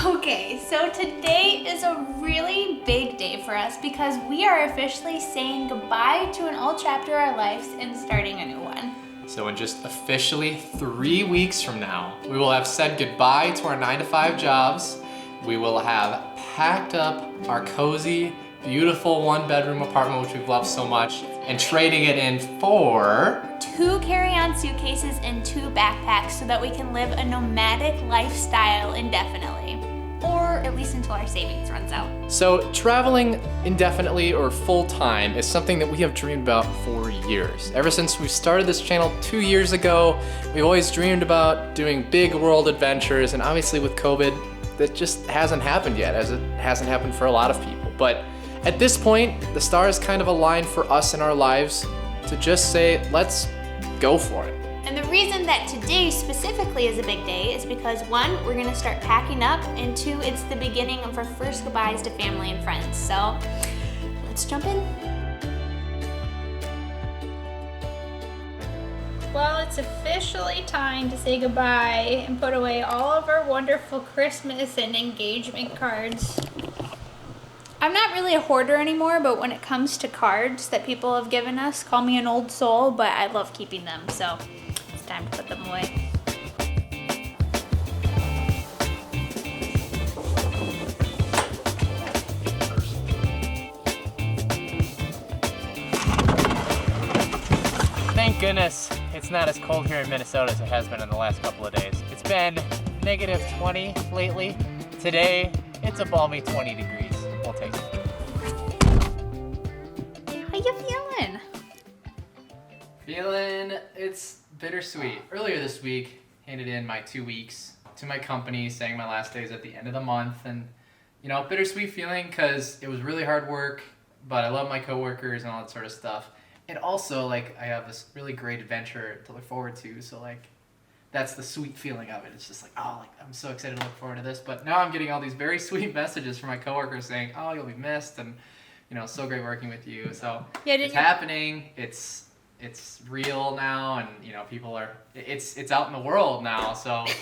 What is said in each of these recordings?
Okay, so today is a really big day for us because we are officially saying goodbye to an old chapter of our lives and starting a new one. So in just officially 3 weeks from now, we will have said goodbye to our 9-to-5 jobs. We will have packed up our cozy, beautiful one-bedroom apartment, which we've loved so much, and trading it in for 2 carry-on suitcases and 2 backpacks so that we can live a nomadic lifestyle indefinitely. Or at least until our savings runs out. So traveling indefinitely or full-time is something that we have dreamed about for years. Ever since we started this channel 2 years ago, we've always dreamed about doing big world adventures, and obviously with COVID, that just hasn't happened yet, as it hasn't happened for a lot of people. But at this point, the stars kind of aligned for us in our lives to just say, let's go for it. And the reason that today specifically is a big day is because 1, we're gonna start packing up, and 2, it's the beginning of our first goodbyes to family and friends. So let's jump in. Well, it's officially time to say goodbye and put away all of our wonderful Christmas and engagement cards. I'm not really a hoarder anymore, but when it comes to cards that people have given us, call me an old soul, but I love keeping them, so it's time to put them away. Thank goodness it's not as cold here in Minnesota as it has been in the last couple of days. It's been negative 20 lately. Today, it's a balmy 20 degrees. We'll take it. How you feeling? Feeling it's bittersweet. Earlier this week, handed in my 2 weeks to my company, saying my last day is at the end of the month, and bittersweet feeling because it was really hard work, but I love my coworkers and all that sort of stuff. And also, I have this really great adventure to look forward to, so that's the sweet feeling of it. It's just I'm so excited to look forward to this. But now I'm getting all these very sweet messages from my coworkers saying, oh, you'll be missed, and so great working with you. So Yeah, it's happening. It's real now, and people are. It's out in the world now. So I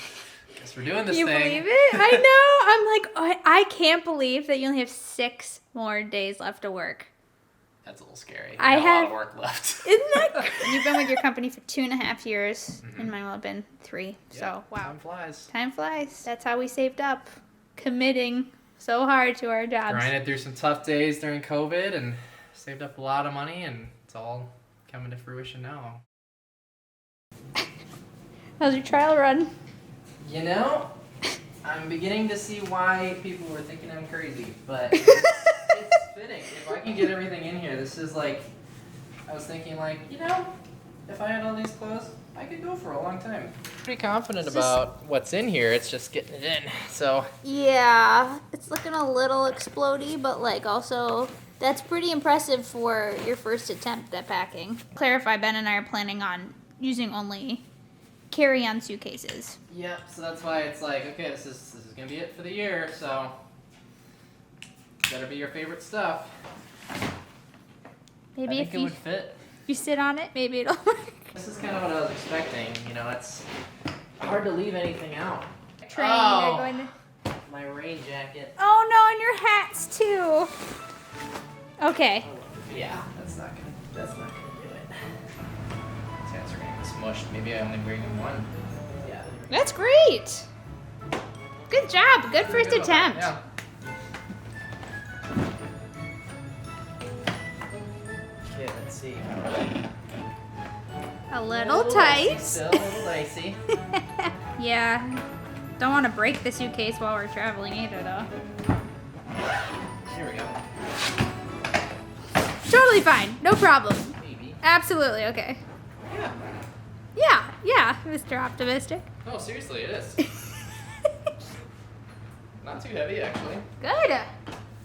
guess we're doing this You thing. believe it? I know. I'm like, I can't believe that you only have 6 more days left to work. That's a little scary. I Got a lot have- of work left. Isn't that crazy? You've been with your company for 2.5 years, and mine will have been 3. So, wow. Time flies. Time flies. That's how we saved up. Committing so hard to our jobs. Grinded through some tough days during COVID and saved up a lot of money, and it's all coming to fruition now. How's your trial run? I'm beginning to see why people were thinking I'm crazy, but it's fitting. If I can get everything in here, this is I was thinking if I had all these clothes, I could go for a long time. Pretty confident about what's in here, it's just getting it in, so. Yeah, it's looking a little explodey, but also that's pretty impressive for your first attempt at packing. Clarify, Ben and I are planning on using only carry-on suitcases. Yep, so that's why it's okay, this is gonna be it for the year, so better be your favorite stuff. Maybe I think it would fit. if you sit on it, maybe it'll work. This is kind of what I was expecting. It's hard to leave anything out. Train, Oh. you're going to... My rain jacket. Oh no, and your hats too. Okay. Yeah, that's not gonna do it. These hats are gonna get smushed. Maybe I only bring in one. Yeah. That's great. Good job. Good first Good about that, attempt. Yeah. Okay, let's see. A little tight. Still a little dicey. Yeah. Don't want to break the suitcase while we're traveling either, though. Here we go. Totally fine. No problem. Maybe. Absolutely okay. Yeah. Yeah, Mr. Optimistic. No, seriously, it is. Not too heavy, actually. Good.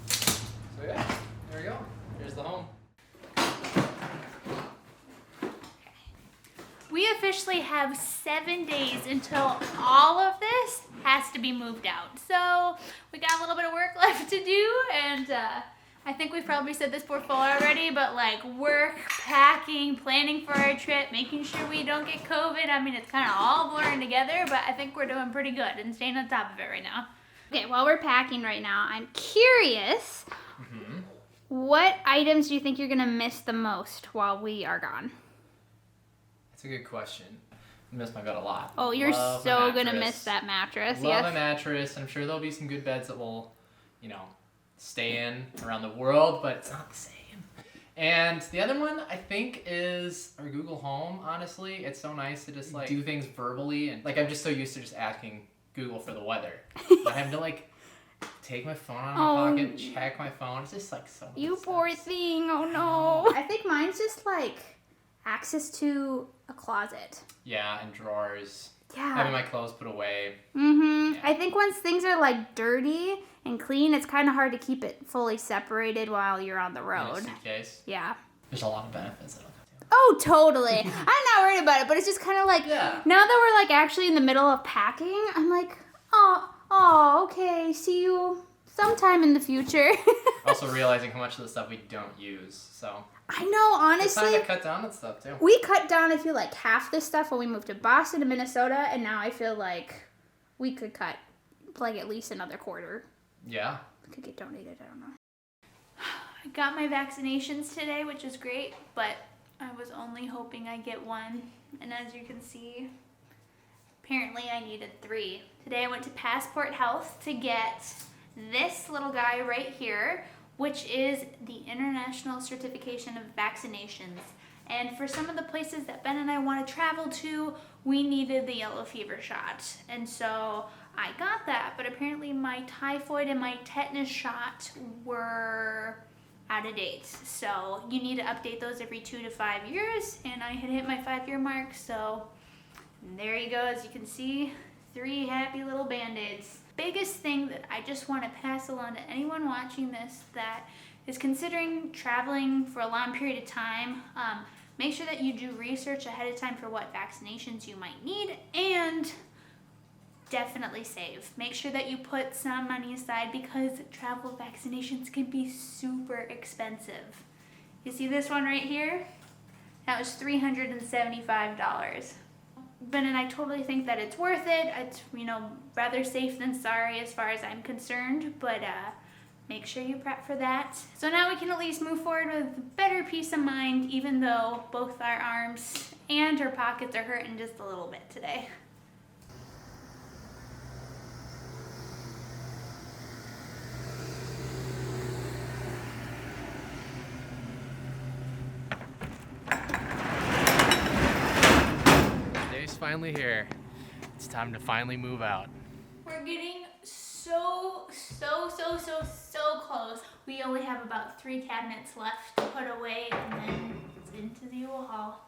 So yeah, there we go. Here's the home. We officially have 7 days until all of this has to be moved out. So we got a little bit of work left to do, and I think we've probably said this before already, but work, packing, planning for our trip, making sure we don't get COVID. I mean, it's kind of all blurring together, but I think we're doing pretty good and staying on top of it right now. Okay, while we're packing right now, I'm curious, Mm-hmm. what items do you think you're gonna miss the most while we are gone? That's a good question. I miss my bed a lot. Oh, you're Love my so gonna mattress. miss that mattress. Love my Yes. mattress. I'm sure there'll be some good beds that will, stay in around the world, but it's not the same. And the other one I think is our Google Home. Honestly, it's so nice to just do things verbally, and I'm just so used to just asking Google for the weather. Not having to take my phone out of my pocket, check my phone. It's just so. You many poor steps. thing. Oh no. I think mine's just access to a closet. Yeah, and drawers. Yeah. Having my clothes put away. Mm-hmm. Yeah. I think once things are dirty and clean, it's kind of hard to keep it fully separated while you're on the In a road. suitcase. Yeah. There's a lot of benefits that'll come to it. Oh, totally. I'm not worried about it, but it's just kind of Yeah. now that we're actually in the middle of packing, I'm okay, see you sometime in the future. Also realizing how much of the stuff we don't use, so. I know, It's time honestly. to cut down on stuff too. We cut down, I feel half this stuff when we moved to Boston to Minnesota, and now I feel we could cut at least another quarter. Yeah. It could get donated, I don't know. I got my vaccinations today, which is great, but I was only hoping I get one. And as you can see, apparently I needed 3. Today I went to Passport Health to get this little guy right here, which is the International Certification of Vaccinations. And for some of the places that Ben and I want to travel to, we needed the yellow fever shot. And so I got that, but apparently my typhoid and my tetanus shot were out of date. So you need to update those every 2 to 5 years, and I had hit my 5-year mark, so there you go. As you can see, 3 happy little Band-Aids. Biggest thing that I just want to pass along to anyone watching this that is considering traveling for a long period of time, make sure that you do research ahead of time for what vaccinations you might need, and definitely save. Make sure that you put some money aside because travel vaccinations can be super expensive. You see this one right here? That was $375. Ben and I totally think that it's worth it. It's, rather safe than sorry as far as I'm concerned, but make sure you prep for that. So now we can at least move forward with better peace of mind, even though both our arms and our pockets are hurting just a little bit today. Day's finally here. It's time to finally move out. We're getting so close. We only have about 3 cabinets left to put away, and then it's into the U-Haul.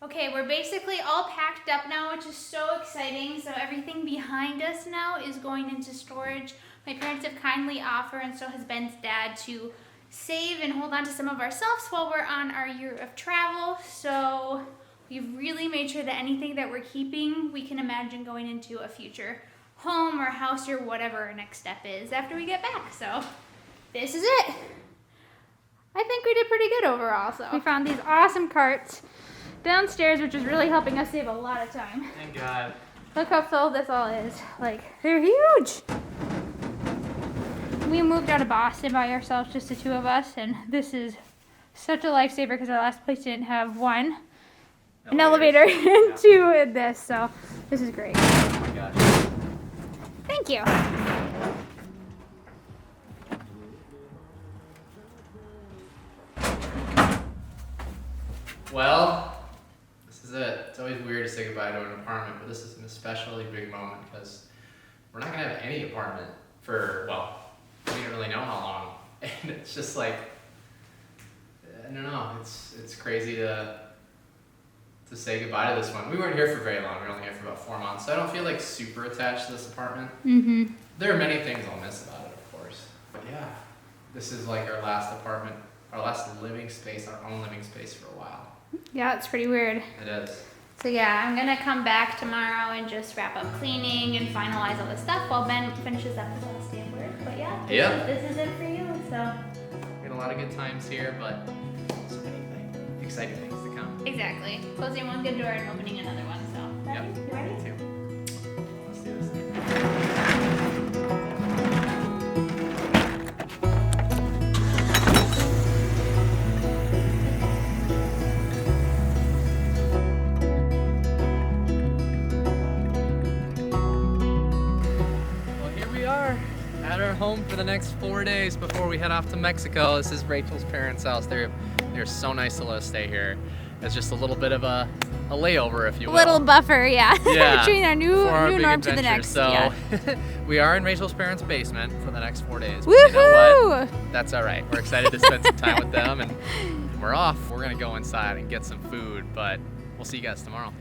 Okay, we're basically all packed up now, which is so exciting. So everything behind us now is going into storage. My parents have kindly offered, and so has Ben's dad, to save and hold on to some of ourselves while we're on our year of travel. So we've really made sure that anything that we're keeping, we can imagine going into a future home or house or whatever our next step is after we get back. So this is it. I think we did pretty good overall. So we found these awesome carts downstairs, which is really helping us save a lot of time. Thank God. Look how full this all is. They're huge. We moved out of Boston by ourselves, just the 2 of us, and this is such a lifesaver because our last place didn't have an elevator, and 2 in this, so this is great. Oh my gosh. Thank you. Well, this is it. It's always weird to say goodbye to an apartment, but this is an especially big moment because we're not gonna have any apartment for, we don't really know how long. And it's just I don't know, it's crazy to say goodbye to this one. We weren't here for very long. We were only here for about 4 months, so I don't feel super attached to this apartment. Mm-hmm. There are many things I'll miss about it, of course. But yeah, this is our last apartment, our last living space, our own living space for a while. Yeah, it's pretty weird. It is. So yeah, I'm gonna come back tomorrow and just wrap up cleaning and finalize all this stuff while Ben finishes up his last day of work. But yeah, this is it for you. So We had a lot of good times here, but so many exciting things to come. exactly, closing one good door and opening another one. So Yep. you ready? Me too. Let's do this. at our home for the next 4 days before we head off to Mexico. This is Rachel's parents' house. They're so nice to let us stay here. It's just a little bit of a layover, if you will. A little buffer, yeah. Yeah. Between our new big norm to the adventure. next. So Yeah. we are in Rachel's parents' basement for the next 4 days. But Woohoo! you know what? That's all right. We're excited to spend some time with them, and we're off. We're gonna go inside and get some food, but we'll see you guys tomorrow.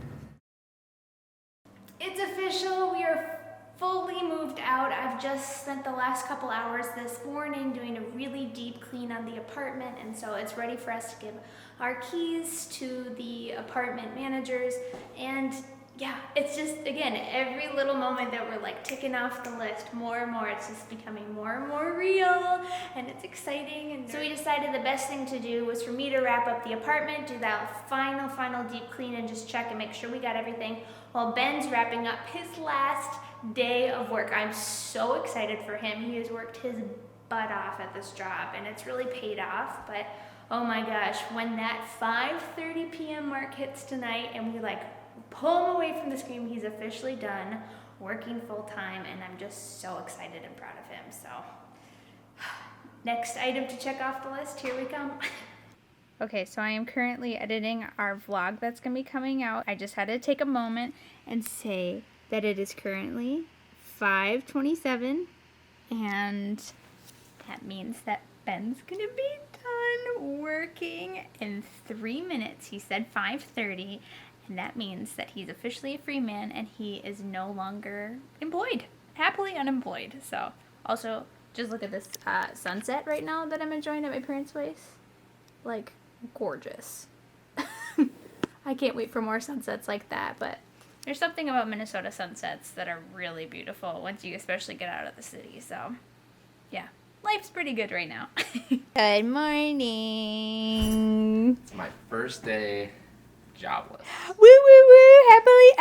It's official, we are fully moved out. I've just spent the last couple hours this morning doing a really deep clean on the apartment, and so it's ready for us to give our keys to the apartment managers. And yeah, it's just, again, every little moment that we're like ticking off the list more and more, it's just becoming more and more real, and it's exciting. And so we decided the best thing to do was for me to wrap up the apartment, do that final deep clean, and just check and make sure we got everything, while Ben's wrapping up his last day of work. I'm so excited for him. He has worked his butt off at this job, and it's really paid off. But oh my gosh, when that 5:30 p.m. mark hits tonight and we like pull him away from the screen, he's officially done working full time, and I'm just so excited and proud of him. So next item to check off the list, here we come. Okay, so I am currently editing our vlog that's going to be coming out. I just had to take a moment and say that it is currently 5:27, and that means that Ben's going to be done working in 3 minutes. He said 5:30, and that means that he's officially a free man and he is no longer employed, happily unemployed. So also, just look at this sunset right now that I'm enjoying at my parents' place. Like, gorgeous. I can't wait for more sunsets like that, but there's something about Minnesota sunsets that are really beautiful once you especially get out of the city. So yeah, life's pretty good right now. Good morning. It's my first day jobless. Woo woo woo, happily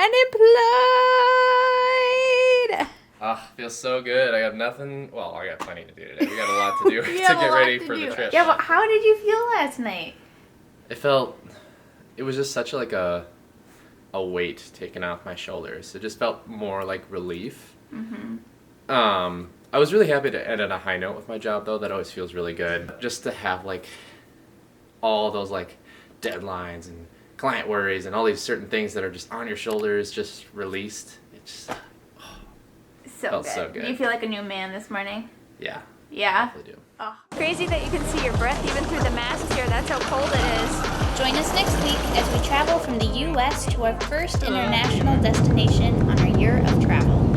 unemployed. Feels so good. I got nothing. Well, I got plenty to do today. We got a lot to do to You have a get lot ready to for do. the trip. Yeah, but how did you feel last night? It was just such a weight taken off my shoulders. It just felt more like relief. Mm-hmm. I was really happy to end on a high note with my job, though. That always feels really good. Just to have like all those like deadlines and client worries and all these certain things that are just on your shoulders, just released. It just felt so good. Do you feel like a new man this morning? Yeah. Yeah? Definitely do. Oh. Crazy that you can see your breath even through the mask here. That's how cold it is. Join us next week as we travel from the U.S. to our first international destination on our year of travel.